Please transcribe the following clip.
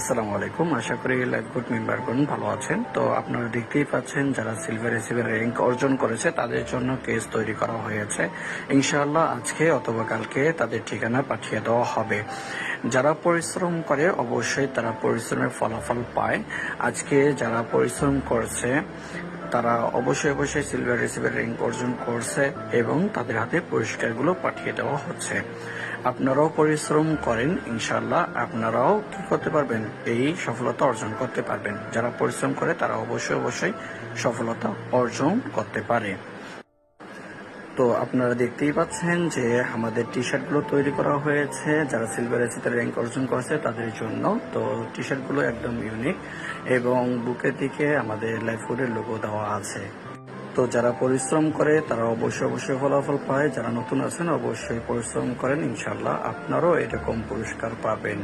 আসসালামু আলাইকুম। আশা করি লাইভ গুড মেম্বারগণ ভালো আছেন। তো আপনারা দেখতেই পাচ্ছেন যারা সিলভার রিসিভার র্যাঙ্ক অর্জন করেছে তাদের জন্য কেস তৈরি করা হয়েছে। ইনশাআল্লাহ আজকে অথবা কালকে তাদের ঠিকানা পাঠিয়ে দেওয়া হবে। যারা পরিশ্রম করে অবশ্যই তারা পরিশ্রমের ফলাফল পায়। আজকে যারা পরিশ্রম করছে তারা অবশ্যই সিলভার রিসিভার র্যাঙ্ক অর্জন করছে এবং তাদের হাতে পুরস্কারগুলো পাঠিয়ে দেওয়া হচ্ছে। আপনারাও পরিশ্রম করেন, ইনশাআল্লাহ আপনারাও কি করতে পারবেন, এই সফলতা অর্জন করতে পারবেন। যারা পরিশ্রম করে তারা অবশ্যই সফলতা অর্জন করতে পারে। তো আপনারা দেখতেই পাচ্ছেন যে আমাদের টি শার্টগুলো তৈরি করা হয়েছে যারা সিলভার এসিতে র্যাঙ্ক অর্জন করেছে তাদের জন্য। তো টি শার্টগুলো একদম ইউনিক এবং বুকের দিকে আমাদের লাইফ ফুডের লোগো দেওয়া আছে। তো যারা পরিশ্রম করে তারা অবশ্যই ফলাফল পায়। যারা নতুন আছেন অবশ্যই পরিশ্রম করেন, ইনশাল্লাহ আপনারাও এরকম পুরস্কার পাবেন।